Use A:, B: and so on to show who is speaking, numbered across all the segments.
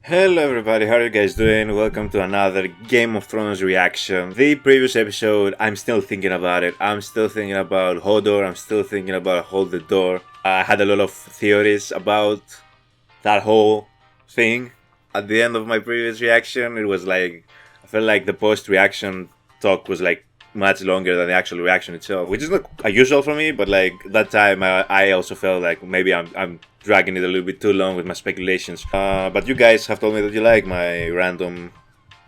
A: Hello everybody, how are you guys doing? Welcome to another Game of Thrones reaction. The previous episode, I'm still thinking about it. I'm still thinking about Hodor, I'm still thinking about Hold the Door. I had a lot of theories about that whole thing. At the end of my previous reaction, it was like, I felt like the post-reaction talk was like much longer than the actual reaction itself, which is not unusual for me, but like that time I also felt like maybe I'm dragging it a little bit too long with my speculations. But you guys have told me that you like my random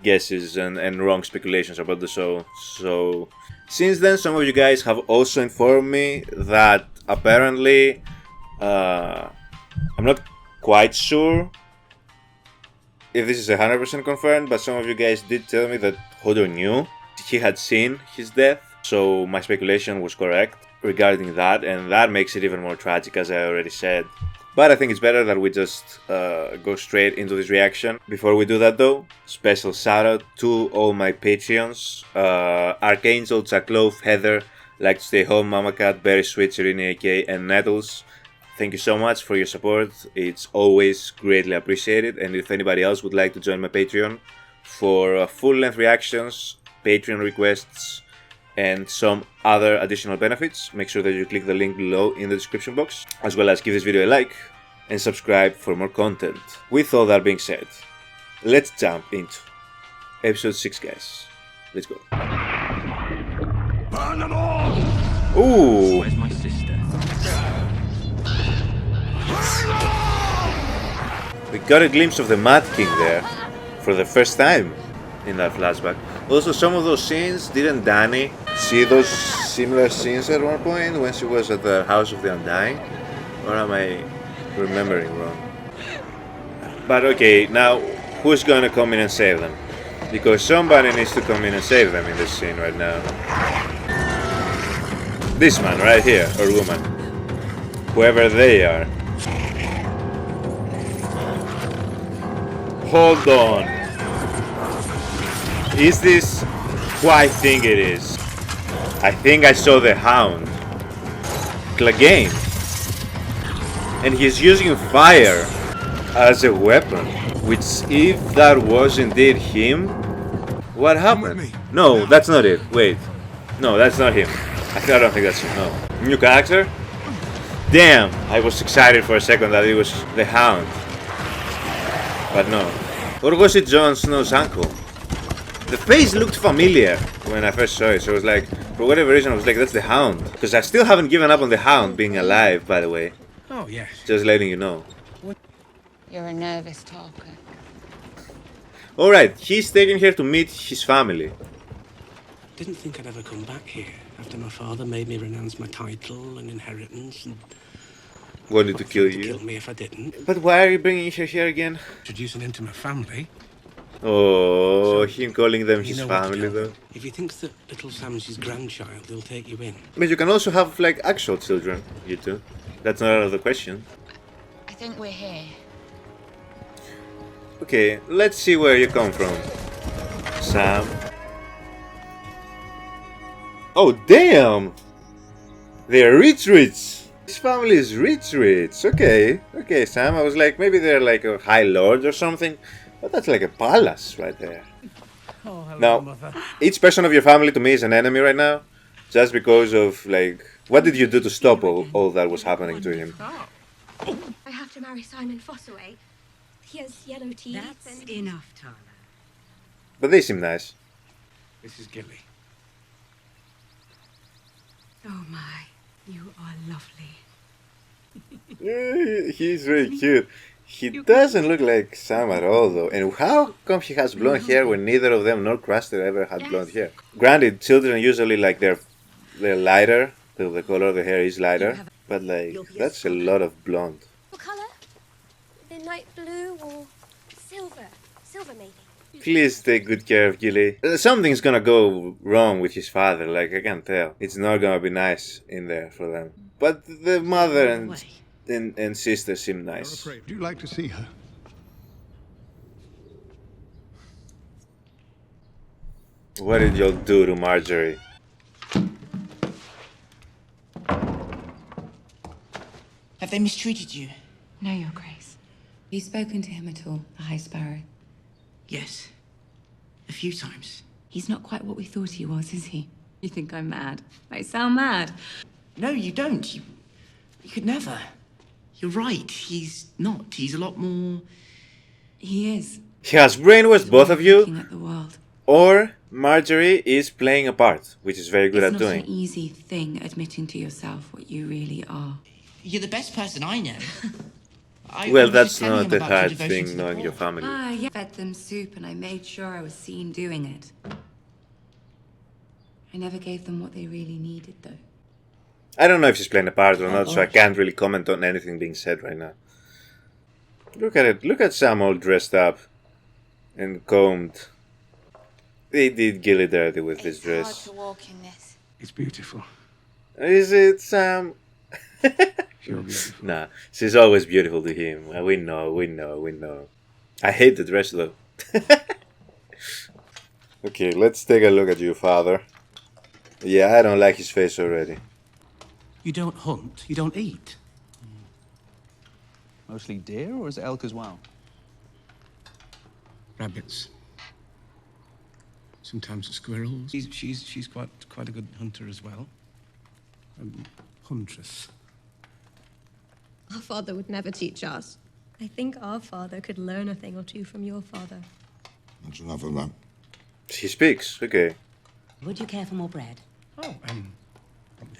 A: guesses and wrong speculations about the show. So since then, some of you guys have also informed me that apparently I'm not quite sure if this is 100% confirmed, but some of you guys did tell me that Hodor knew he had seen his death, so my speculation was correct regarding that, and that makes it even more tragic, as I already said. But I think it's better that we just go straight into this reaction. Before we do that though, special shout out to all my Patreons. Archangel, Chaclove, Heather, Like to Stay Home, Mama Cat, Berry Sweet, Serene AK, and Nettles. Thank you so much for your support, it's always greatly appreciated, and if anybody else would like to join my Patreon for full-length reactions, Patreon requests, and some other additional benefits, make sure that you click the link below in the description box, as well as give this video a like and subscribe for more content. With all that being said, let's jump into episode 6, guys. Let's go.
B: Burn them all!
A: Ooh!
C: Where's my sister?
A: We got a glimpse of the Mad King there for the first time in that flashback. Also, some of those scenes, didn't Dany see those similar scenes at one point when she was at the House of the Undying? Or am I remembering wrong? But okay, now who's gonna come in and save them? Because somebody needs to come in and save them in this scene right now. This man right here, or woman. Whoever they are. Hold on. Is this who I think it is? I think I saw the Hound. Clegane. And he's using fire as a weapon. Which, if that was indeed him, what happened? No, that's not it. Wait. No, that's not him. I don't think that's him. No. New character? Damn, I was excited for a second that it was the Hound. But no. Or was it Jon Snow's uncle? The face looked familiar when I first saw it, so I was like, for whatever reason, I was like, that's the Hound. Because I still haven't given up on the Hound being alive, by the way.
B: Oh, yes.
A: Just letting you know.
D: You're a nervous talker.
A: Alright, he's taken here to meet his family.
B: Didn't think I'd ever come back here after my father made me renounce my title and inheritance and
A: Wanted to kill
B: kill
A: you.
B: me if I didn't.
A: But why are you bringing her here again?
B: Introducing him to my family.
A: Oh, him calling them
B: You
A: his
B: know what to
A: family
B: tell
A: though.
B: them. If he thinks that little Sam's his grandchild, he'll take you in.
A: But you can also have like actual children, you two. That's not out of the question.
D: I think we're here.
A: Okay, let's see where you come from, Sam. Oh, damn! They're rich. This family is rich. Okay, Sam. I was like, maybe they're like a high lord or something. But that's like a palace right there.
B: Oh, hello,
A: Now,
B: Mother.
A: each person of your family to me is an enemy right now. Just because of, like, what did you do to stop all that was happening to him?
E: I have to marry Simon Fossaway. He has yellow teeth.
F: That's
E: and...
F: enough, Tarla.
A: But they seem nice.
B: This is Gilly.
F: Oh my, you are lovely.
A: He's really cute. He doesn't look like Sam at all, though. And how come he has blonde hair when neither of them nor Craster ever had blonde hair? Granted, children usually like they're lighter. The color of the hair is lighter, but like that's a lot of blonde.
E: What colour? Midnight blue or silver? Silver maybe.
A: Please take good care of Gilly. Something's gonna go wrong with his father, like I can tell. It's not gonna be nice in there for them. But the mother and sister seem nice.
G: Would you like to see her?
A: What did y'all do to Marjorie?
H: Have they mistreated you?
D: No, Your Grace.
C: you spoken to him at all, the High Sparrow?
G: Yes. A few times.
C: He's not quite what we thought he was, is he? You think I'm mad? I sound mad.
G: No, you don't. You could never. You're right. He's not. He's a lot more...
C: He is.
A: He has brainwashed both of
C: Looking
A: you,
C: at the world.
A: or Marjorie is playing a part, which is very good
C: It's
A: at
C: not
A: doing.
C: an easy thing admitting to yourself what you really are.
G: You're the best person I know. I
A: Well,
G: was
A: that's
G: just telling
A: not
G: him
A: the
G: about your
A: hard
G: devotion to
A: thing,
G: the
A: knowing
G: poor.
A: your family.
C: Ah, yeah. Fed them soup and I made sure I was seen doing it. I never gave them what they really needed, though.
A: I don't know if she's playing a part or
C: Oh,
A: not, so I
C: gosh.
A: can't really comment on anything being said right now. Look at it. Look at Sam all dressed up and combed. They did Gilly dirty with this
D: It's hard
A: dress.
D: to walk in this.
B: It's beautiful.
A: Is it, Sam?
B: You're beautiful.
A: Nah, she's always beautiful to him. We know. I hate the dress though. Okay, let's take a look at you, father. Yeah, I don't like his face already.
B: You don't hunt, you don't eat.
H: Mostly deer, or is it elk as well?
B: Rabbits. Sometimes squirrels. She's quite a good hunter as well. Huntress.
E: Our father would never teach us. I think our father could learn a thing or two from your father.
I: That's enough of that.
A: He speaks, okay.
J: Would you care for more bread?
B: Oh,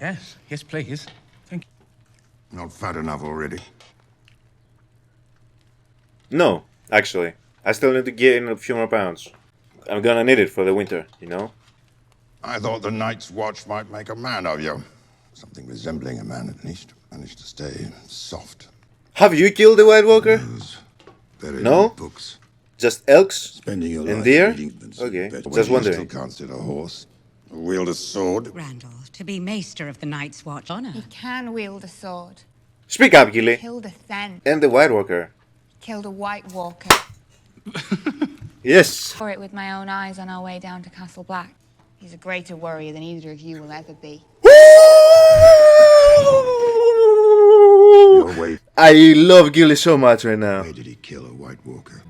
B: yes, please. Thank you.
I: Not fat enough already.
A: No, actually. I still need to gain a few more pounds. I'm gonna need it for the winter, you know?
I: I thought the Night's Watch might make a man of you. Something resembling a man, at least. Managed to stay soft.
A: Have you killed the White Walker?
I: Those buried
A: No?
I: in books.
A: Just elks?
I: Spending your
A: And
I: life
A: deer?
I: reading them.
A: Okay,
I: Better
A: just
I: when you
A: wondering.
I: still can't sit a horse. Wield a sword.
J: Randall, to be maester of the Night's Watch honor.
D: He can wield a sword.
A: Speak up, Gilly.
D: Killed a Then.
A: And the White Walker.
D: Killed a White Walker.
A: Yes.
D: Saw it with my own eyes on our way down to Castle Black. He's a greater warrior than either of you will ever be.
I: Your way.
A: I love Gilly so much right now.
I: Why did he kill a White Walker?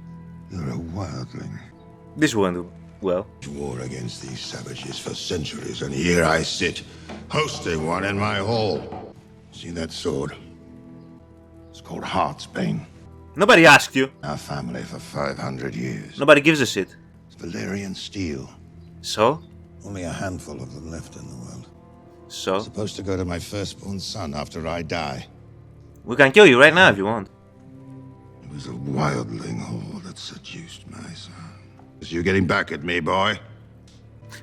I: You're a wildling.
A: This one, well.
I: War against these savages for centuries, and here I sit, hosting one in my hall. See that sword? It's called Heartsbane.
A: Nobody asked you.
I: Our family for 500 years.
A: Nobody gives a shit.
I: It's Valyrian steel.
A: So?
I: Only a handful of them left in the world.
A: So?
I: Supposed to go to my firstborn son after I die.
A: We can kill you right now if you want.
I: It was a wildling horde that seduced my son. Is you getting back at me, boy?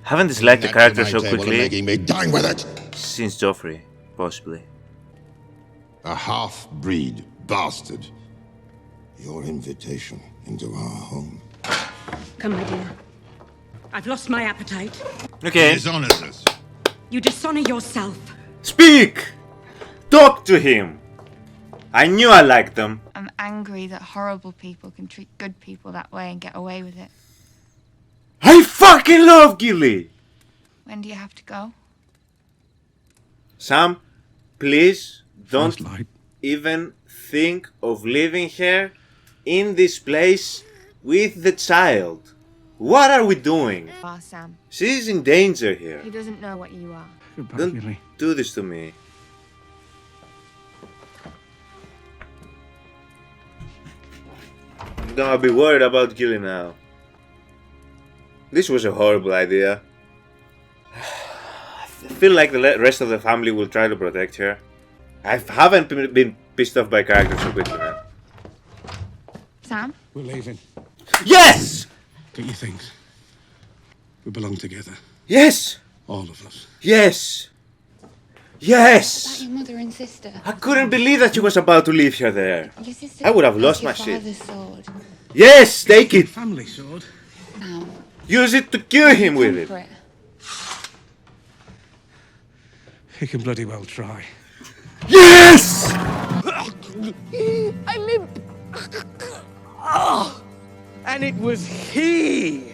A: Haven't disliked the character so
I: And
A: quickly
I: making me dine with it.
A: since Joffrey, possibly.
I: A half-breed bastard. Your invitation into our home.
J: Come, my dear. I've lost my appetite.
A: Okay.
I: Dishonors us.
J: You dishonor yourself.
A: Speak! Talk to him! I knew I liked them.
D: I'm angry that horrible people can treat good people that way and get away with it.
A: I fucking love Gilly!
D: When do you have to go?
A: Sam, please don't
B: First light.
A: even think of leaving her in this place with the child. What are we doing?
D: Ah, Sam.
A: She's in danger here.
D: He doesn't know what you are.
B: Goodbye,
A: Don't
B: Gilly.
A: do this to me. I'm gonna be worried about Gilly now. This was a horrible idea. I feel like the rest of the family will try to protect her. I haven't been pissed off by characters so quickly, man.
D: Sam?
B: We're leaving.
A: Yes!
B: Get your things. We belong together.
A: Yes!
B: All of us.
A: Yes!
D: Is
A: Yes!
D: that your mother and sister?
A: I couldn't believe that she was about to leave her there.
D: Your sister
A: I would have
D: has
A: lost
D: your
A: my shit.
D: father's sword.
A: Yes! Take it!
B: Family sword.
D: Sam.
A: Use it to kill him with it.
D: Temper it.
B: He can bloody well try.
A: Yes!
G: I limp. Oh, and it was he.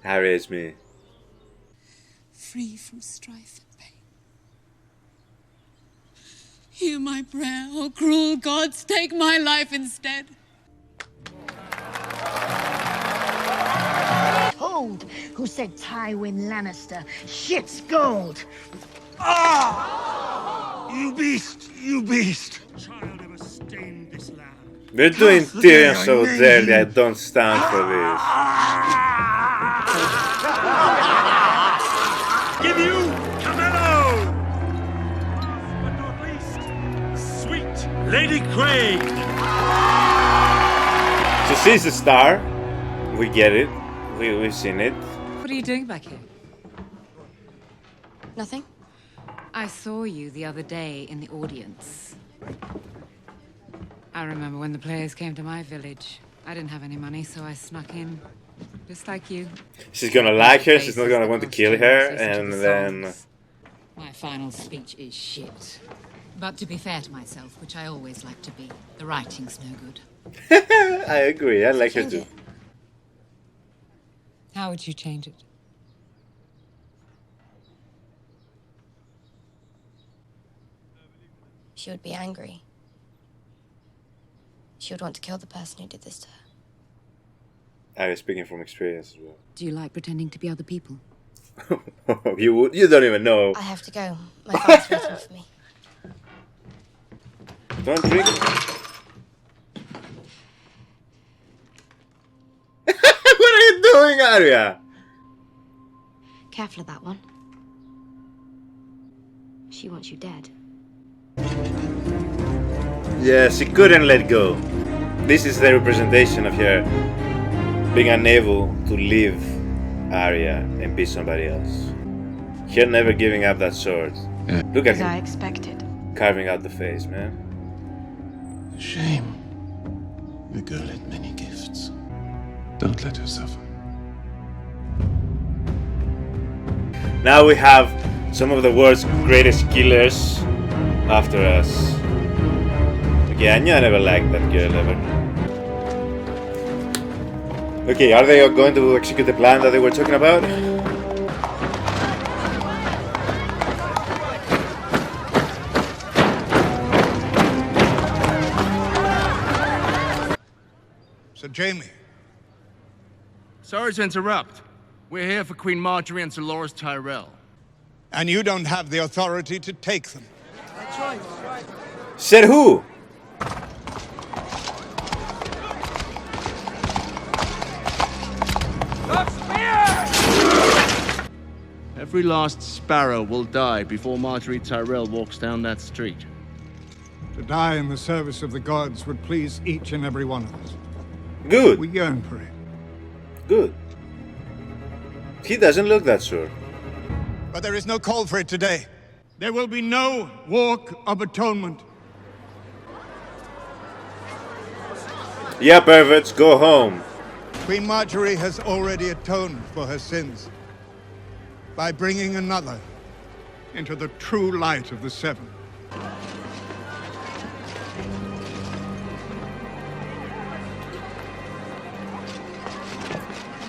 A: Arya is me.
F: Free from strife and pain.
K: Hear my prayer, oh cruel gods, take my life instead.
L: Told who said Tywin Lannister shit's gold.
I: You beast! You beast!
B: Child ever stained this land.
A: They're doing Tyrion so dirty, I don't stand for this.
B: Give you Camillo! But not least, sweet Lady Crane.
A: So she's a star. We get it. We've seen it.
C: What are you doing back here?
E: Nothing?
C: I saw you the other day in the audience. I remember when the players came to my village. I didn't have any money, so I snuck in. Just like you.
A: She's gonna like her, she's not gonna want to kill her, and then...
C: My final speech is shit. But to be fair to myself, which I always like to be, the writing's no good.
A: I agree, I like her too.
C: How would you change it?
E: She would be angry. She would want to kill the person who did this to her.
A: I was speaking from experience as well.
C: Do you like pretending to be other people?
A: You don't even know.
E: I have to go. My father's waiting for me.
A: Don't drink. What are you doing, Arya?
E: Careful of that one. She wants you dead.
A: Yeah, she couldn't let go. This is the representation of her being unable to leave Arya and be somebody else. Her never giving up that sword.
I: Yeah.
A: Look at
E: As I
A: him
E: expected.
A: carving out the face, man.
I: Shame. The girl had many gifts. Don't let her suffer.
A: Now we have some of the world's greatest killers after us. Okay, I knew I never liked that girl ever. Okay, are they going to execute the plan that they were talking about?
I: Sir Jaime.
M: Sorry to interrupt. We're here for Queen Marjorie and Sir Loras Tyrell.
I: And you don't have the authority to take them.
M: That's right.
A: Said who?
M: Every last sparrow will die before Marjorie Tyrell walks down that street.
N: To die in the service of the gods would please each and every one of us.
A: Good.
N: We yearn for it.
A: Good. He doesn't look that sure.
I: But there is no call for it today.
N: There will be no walk of atonement.
A: Yeah, perverts, go home.
I: Queen Marjorie has already atoned for her sins by bringing another
N: Into the true light of the Seven.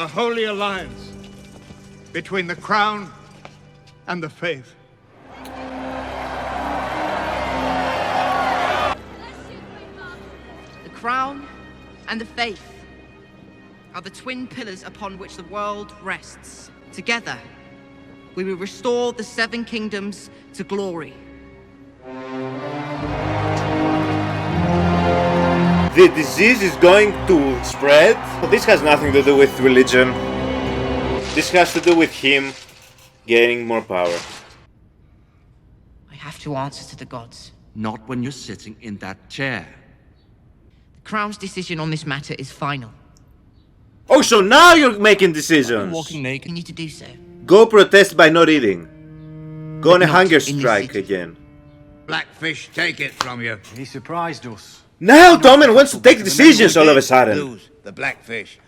N: A holy alliance between the crown and the faith.
O: The crown and the faith are the twin pillars upon which the world rests. Together, we will restore the Seven Kingdoms to glory.
A: The disease is going to spread. This has nothing to do with religion. This has to do with him gaining more power.
O: I have to answer to the gods.
M: Not when you're sitting in that chair.
O: The Crown's decision on this matter is final.
A: Oh, so now you're making decisions.
O: Walking naked. You need to do so.
A: Go protest by not eating. Go on a hunger strike again.
P: Blackfish, take it from you.
Q: He surprised us.
A: Now Tommen wants to take decisions all of a sudden.
P: Lose the Blackfish.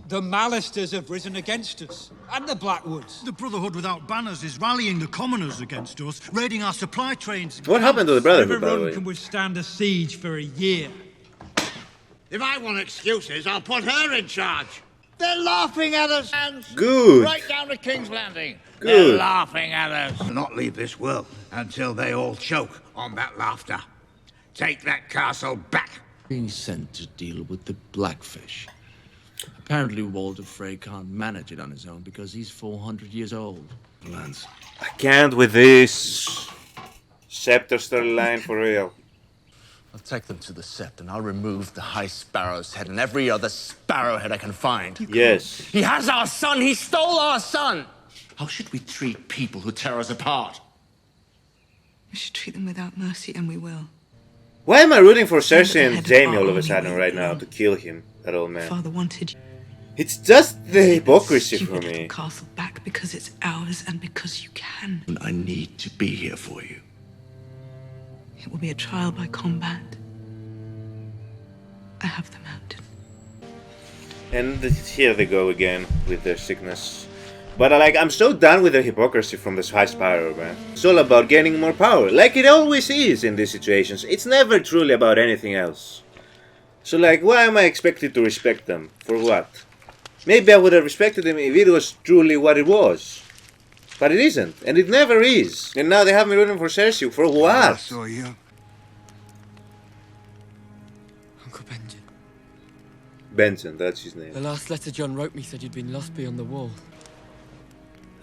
Q: The Malisters have risen against us, and the Blackwoods.
R: The Brotherhood without banners is rallying the commoners against us, raiding our supply trains.
A: What happened to the Brotherhood, by the
R: Every
A: way?
R: road can withstand a siege for a year.
P: If I want excuses, I'll put her in charge. They're laughing at us.
A: Good.
P: Right down to King's Landing.
A: Good.
P: They're laughing at us. I'll not leave this world until they all choke on that laughter. Take that castle back.
M: Being sent to deal with the Blackfish. Apparently Walder Frey can't manage it on his own because he's 400 years old. Lance.
A: I can't with this Scepter storyline for real.
S: I'll take them to the Sept and I'll remove the High Sparrow's head and every other sparrow head I can find.
A: Yes.
S: He has our son! He stole our son! How should we treat people who tear us apart?
F: We should treat them without mercy, and we will.
A: Why am I rooting for Cersei and Jaime all of a sudden right now to kill him, that old man?
F: Father wanted you.
A: It's just the hypocrisy for me.
F: Castle back because it's ours and because you can.
S: And I need to be here for you.
F: It will be a trial by combat. I have the mountain.
A: And here they go again with their sickness. But I'm so done with the hypocrisy from this High Sparrow, man. It's all about gaining more power, like it always is in these situations. It's never truly about anything else. So why am I expected to respect them? For what? Maybe I would have respected them if it was truly what it was. But it isn't, and it never is. And now they have me rooting for Cersei. For what?
N: I saw you.
T: Uncle Benjen.
A: Benjen, that's his name.
T: The last letter John wrote me said you'd been lost beyond the wall.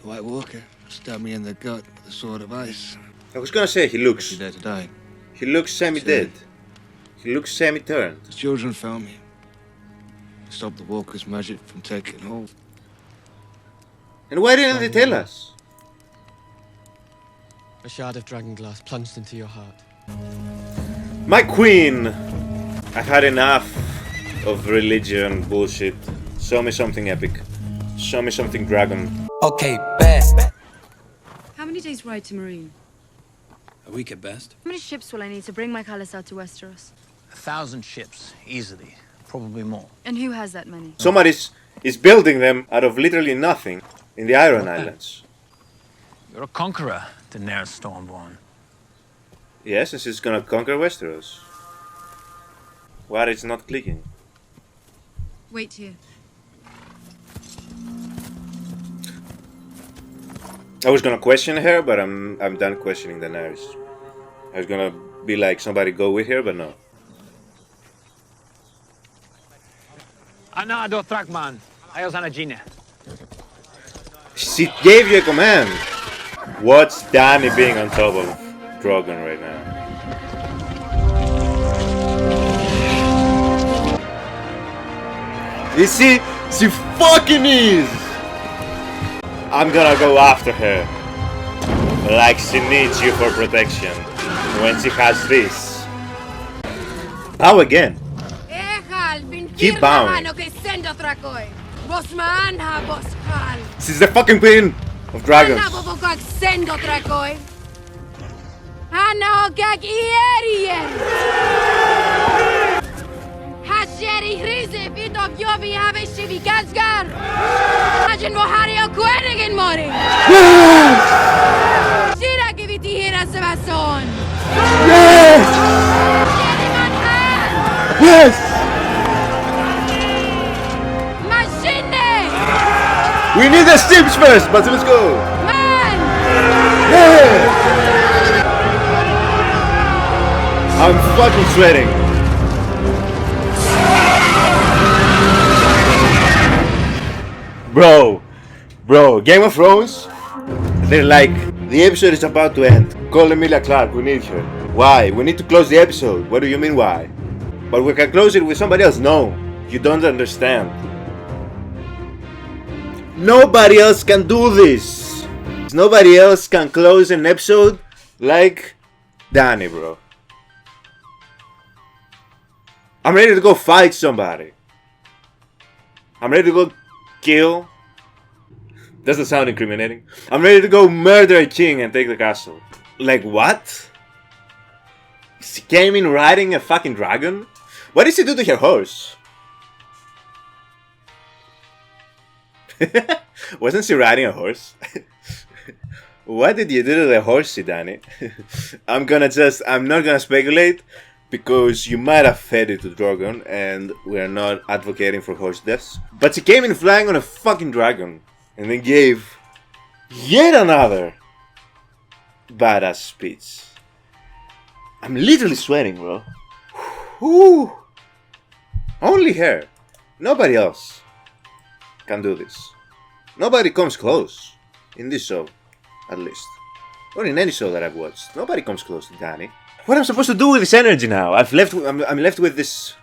M: The White Walker stabbed me in the gut with a sword of ice.
A: I was gonna say he looks.
M: He there to die.
A: He looks semi-dead. He looks semi-turned.
M: The children found me. Stopped the Walker's magic from taking hold.
A: And why didn't they tell us?
T: A shard of dragon glass plunged into your heart.
A: My queen! I've had enough of religion bullshit. Show me something epic. Show me something dragon.
T: Okay, bet.
F: How many days' ride to Marine?
T: A week at best.
U: How many ships will I need to bring my Tarlys out to Westeros?
V: 1,000 ships, easily. Probably more.
U: And who has that many?
A: Somebody is building them out of literally nothing in the Iron Islands.
V: You're a conqueror, Daenerys Stormborn.
A: Yes, and she's gonna conquer Westeros. Why it's not clicking?
U: Wait here.
A: I was gonna question her, but I'm done questioning Daenerys. I was gonna be like, somebody go with her, but no.
V: Ana do Thrakman, ayos anagine.
A: She gave you a command. What's Dany being on top of Drogon right now? You see, she fucking is. I'm gonna go after her. Like she needs you for protection. When she has this. Bow again. Keep bowing. She's the fucking queen of dragons. Yes! We need the ships first, but let's go! Yeah! I'm fucking sweating. Bro, Game of Thrones? They're like, the episode is about to end. Call Emilia Clarke, we need her. Why? We need to close the episode. What do you mean why? But we can close it with somebody else. No, you don't understand. Nobody else can do this. Nobody else can close an episode like Dany, bro. I'm ready to go fight somebody. I'm ready to go kill. Doesn't sound incriminating. I'm ready to go murder a king and take the castle. Like what? She came in riding a fucking dragon? What did she do to her horse? Wasn't she riding a horse? What did you do to the horsey, Dany? I'm not gonna speculate because you might have fed it to dragon, and we're not advocating for horse deaths. But she came in flying on a fucking dragon, and then gave yet another badass speech. I'm literally sweating, bro. Whew. Only her. Nobody else can do this. Nobody comes close in this show, at least. Or in any show that I've watched. Nobody comes close to Dany. What am I supposed to do with this energy now? I'm left with this.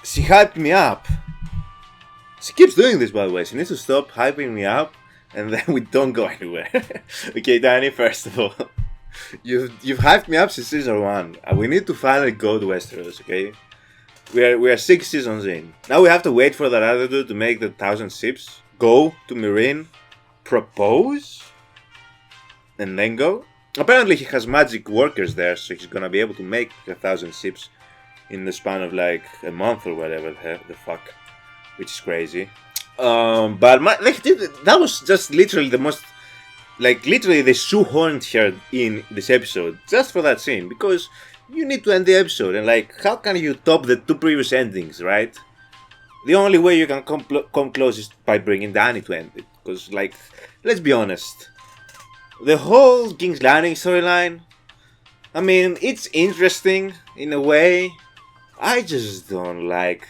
A: She hyped me up. She keeps doing this, by the way. She needs to stop hyping me up, and then we don't go anywhere. Okay, Dany, first of all, you've hyped me up since season 1. We need to finally go to Westeros, okay? We are 6 seasons in. Now we have to wait for that other dude to make the 1,000 ships, go to Meereen, propose, and then go. Apparently he has magic workers there, so he's gonna be able to make 1,000 ships in the span of like a month or whatever the fuck, which is crazy. But that was just literally the most, like literally they shoehorned her in this episode just for that scene, because you need to end the episode, and like how can you top the 2 previous endings, right? The only way you can come close is by bringing Dany to end it, because like, let's be honest, the whole King's Landing storyline, I mean, it's interesting in a way. I just don't like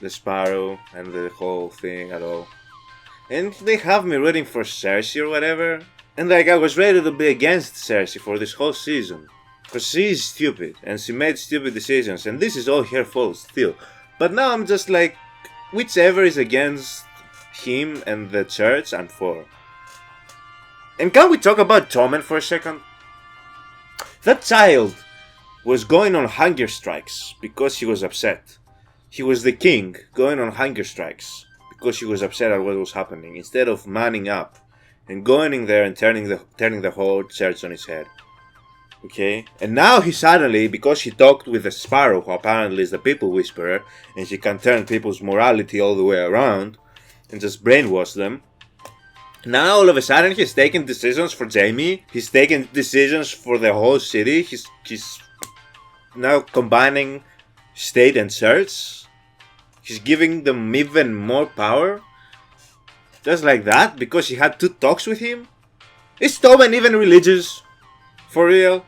A: the Sparrow and the whole thing at all. And they have me rooting for Cersei or whatever. And like, I was ready to be against Cersei for this whole season. Because she is stupid, and she made stupid decisions, and this is all her fault still. But now I'm just like, whichever is against him and the church, I'm for. And can we talk about Tommen for a second? That child was going on hunger strikes because he was upset. He was the king going on hunger strikes because he was upset at what was happening, instead of manning up and going in there and turning the whole church on his head. Okay? And now he suddenly, because he talked with the Sparrow, who apparently is the people whisperer, and he can turn people's morality all the way around and just brainwash them. Now all of a sudden he's taking decisions for Jaime. He's taking decisions for the whole city. He's now combining state and church. He's giving them even more power. Just like that, because he had 2 talks with him. Is Tommen even religious? For real?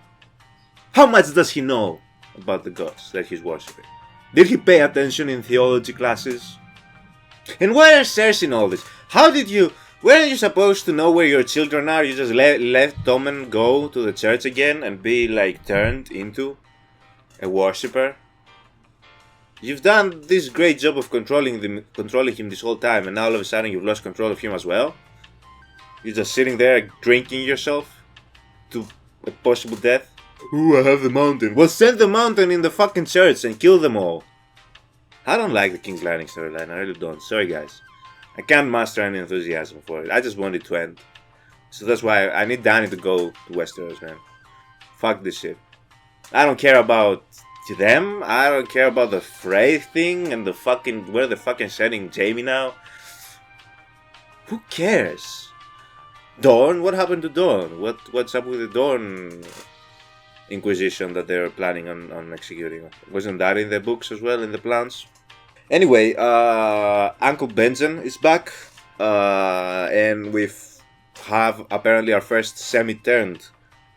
A: How much does he know about the gods that he's worshipping? Did he pay attention in theology classes? And where is Cersei in all this? How did you... Weren't you supposed to know where your children are? You just let Tommen go to the church again and be like turned into a worshipper? You've done this great job of controlling him this whole time, and now all of a sudden you've lost control of him as well? You're just sitting there drinking yourself to a possible death? Ooh, I have the mountain. Well, send the mountain in the fucking church and kill them all. I don't like the King's Landing storyline, I really don't. Sorry guys. I can't master any enthusiasm for it. I just want it to end. So that's why I need Dany to go to Westeros, man. Fuck this shit. I don't care about them. I don't care about the Frey thing and the fucking... Where the fucking setting Jaime now. Who cares? Dorne? What happened to Dorne? What's up with the Dorne Inquisition that they're planning on executing? Wasn't that in the books as well, in the plans? Anyway, Uncle Benjen is back, and we have apparently our first semi-turned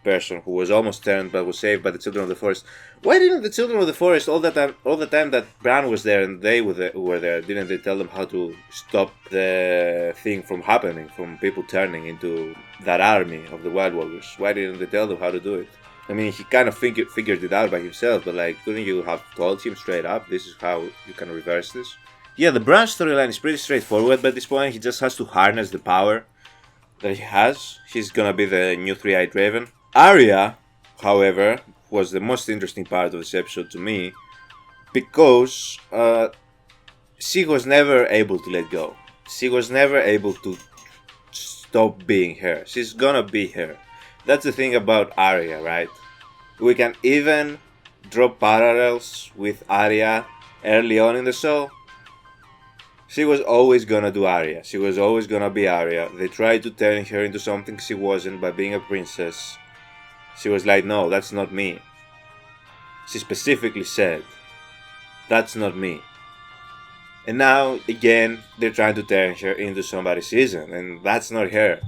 A: person who was almost turned but was saved by the Children of the Forest. Why didn't the Children of the Forest all the time that Bran was there and they were there, didn't they tell them how to stop the thing from happening, from people turning into that army of the White Walkers? Why didn't they tell them how to do it? I mean, he kind of figured it out by himself, but like, couldn't you have told him straight up, this is how you can reverse this? Yeah, the Bran storyline is pretty straightforward by this point. He just has to harness the power that he has. He's gonna be the new three-eyed raven. Arya, however, was the most interesting part of this episode to me, because she was never able to let go. She was never able to stop being her. She's gonna be her. That's the thing about Arya, right? We can even draw parallels with Arya early on in the show. She was always gonna do Arya. She was always gonna be Arya. They tried to turn her into something she wasn't by being a princess. She was like, no, that's not me. she specifically said, "That's not me." And now, again, they're trying to turn her into somebody she isn't, and that's not her.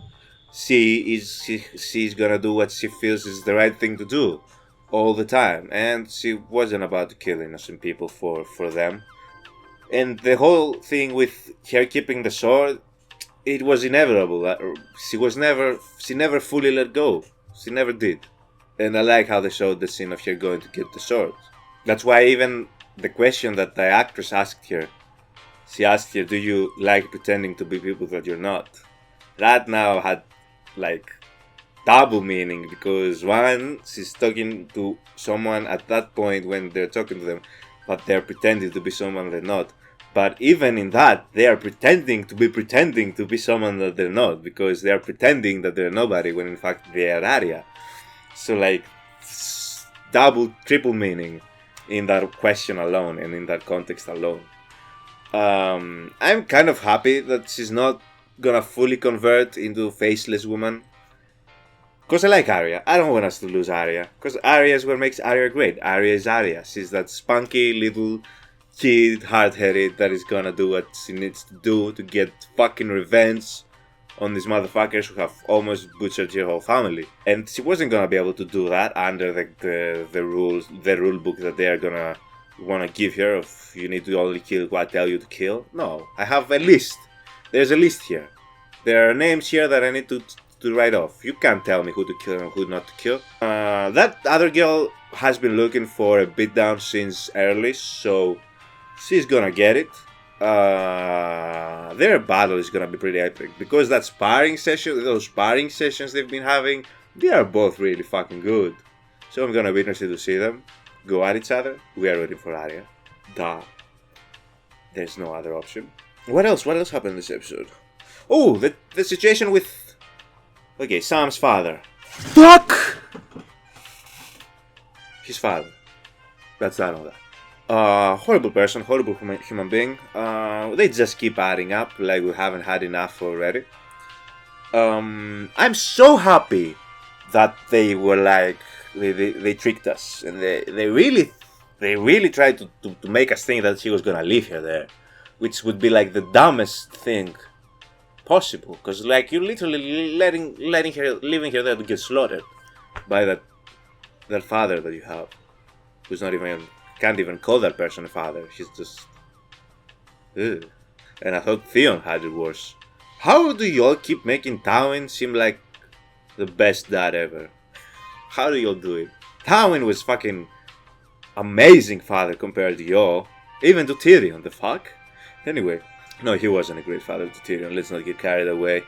A: She's gonna do what she feels is the right thing to do, all the time, and she wasn't about to kill innocent people for them. And the whole thing with her keeping the sword, it was inevitable. She never fully let go. She never did. And I like how they showed the scene of her going to get the sword. That's why even the question that the actress asked her, she asked her, "Do you like pretending to be people that you're not?" That now had like double meaning, because one, she's talking to someone at that point when they're talking to them, but they're pretending to be someone they're not. But even in that, they are pretending to be someone that they're not, because they are pretending that they're nobody when in fact they are Arya. So like double, triple meaning in that question alone and in that context alone. I'm kind of happy that she's not gonna fully convert into a faceless woman, because I like Arya. I don't want us to lose Arya, because Arya is what makes Arya great. Arya is Arya. She's that spunky little kid, hard-headed, that is gonna do what she needs to do to get fucking revenge on these motherfuckers who have almost butchered your whole family. And she wasn't gonna be able to do that under the rules, the rule book that they are gonna wanna give her of you need to only kill who I tell you to kill. No, I have a list. There's a list here. There are names here that I need to write off. You can't tell me who to kill and who not to kill. That other girl has been looking for a beatdown since early, so she's gonna get it. Their battle is gonna be pretty epic, because those sparring sessions they've been having, they are both really fucking good. So I'm gonna be interested to see them go at each other. We are waiting for Arya. Duh. There's no other option. What else happened in this episode? Oh, the situation with... Okay, Sam's father. Fuck! His father. That's that on that. Horrible person, horrible human being. They just keep adding up, like we haven't had enough already. I'm so happy that they were like, they tricked us, and they really tried to make us think that she was gonna leave her there, which would be like the dumbest thing possible, because like you're literally leaving her there to get slaughtered by that father that you have, who's not even, can't even call that person a father. He's just ugh. And I thought Theon had it worse. How do y'all keep making Tywin seem like the best dad ever? How do y'all do it? Tywin was fucking amazing father compared to y'all, even to Tyrion. The fuck? Anyway, no, he wasn't a great father to Tyrion. Let's not get carried away.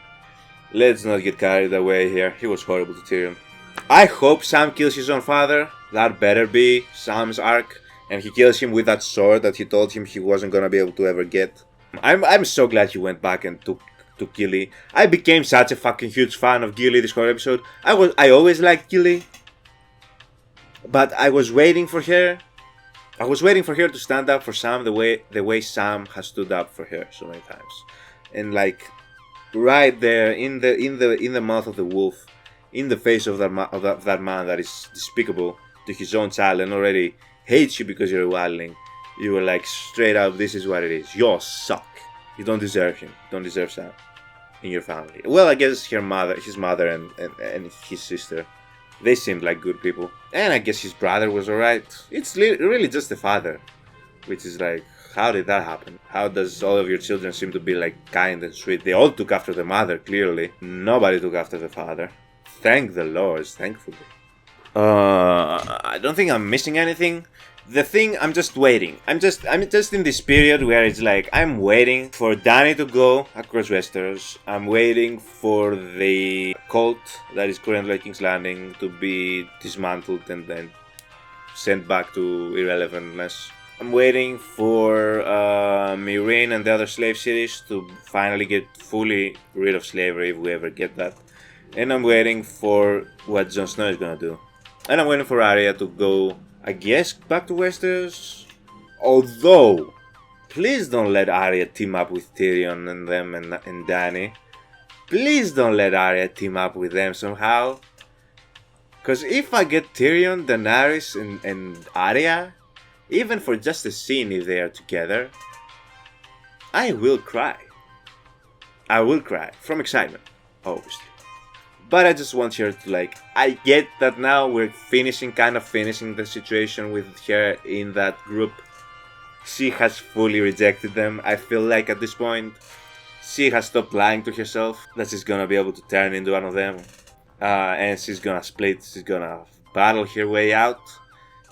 A: Let's not get carried away here. He was horrible to Tyrion. I hope Sam kills his own father. That better be Sam's arc. And he kills him with that sword that he told him he wasn't gonna be able to ever get. I'm so glad he went back and took Gilly. I became such a fucking huge fan of Gilly this whole episode. I always liked Gilly, but I was waiting for her. I was waiting for her to stand up for Sam the way Sam has stood up for her so many times. And like right there in the mouth of the wolf, in the face of that man that is despicable to his own child and already hates you because you're a wildling. You were like, straight up, this is what it is. You suck. You don't deserve him. You don't deserve Sam in your family. Well, I guess his mother and his sister, they seemed like good people. And I guess his brother was alright. It's really just the father, which is like, how did that happen? How does all of your children seem to be like kind and sweet? They all took after the mother, clearly. Nobody took after the father. Thank the Lord, thankfully. I don't think I'm missing anything. The thing, I'm just waiting. I'm just in this period where it's like I'm waiting for Dany to go across Westeros. I'm waiting for the cult that is currently at King's Landing to be dismantled and then sent back to irrelevantness. I'm waiting for Meereen and the other slave cities to finally get fully rid of slavery, if we ever get that. And I'm waiting for what Jon Snow is gonna do. And I'm waiting for Arya to go, I guess, back to Westeros. Although, please don't let Arya team up with Tyrion and them and Dany. Please don't let Arya team up with them somehow. Because if I get Tyrion, Daenerys, and Arya, even for just a scene if they are together, I will cry. I will cry from excitement, obviously. But I just want her to, like, I get that now we're kind of finishing the situation with her in that group. She has fully rejected them. I feel like at this point, she has stopped lying to herself that she's gonna be able to turn into one of them. And she's gonna split, she's gonna battle her way out.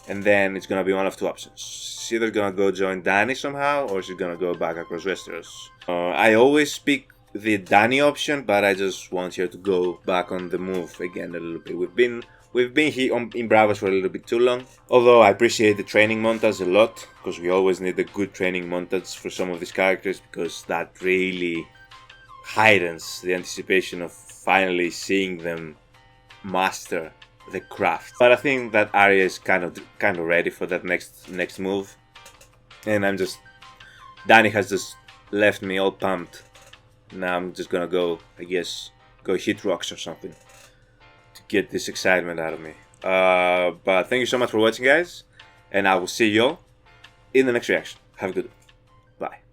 A: And then it's gonna be one of two options. She's either gonna go join Dany somehow, or she's gonna go back across Westeros. I always pick the Dany option, but I just want her to go back on the move again a little bit. We've been here in Bravos for a little bit too long. Although I appreciate the training montage a lot, because we always need a good training montage for some of these characters, because that really heightens the anticipation of finally seeing them master the craft. But I think that Arya is kind of ready for that next move, and Dany has just left me all pumped. Now I'm just gonna go, I guess, go hit rocks or something to get this excitement out of me. But thank you so much for watching, guys, and I will see you all in the next reaction. Have a good one. Bye.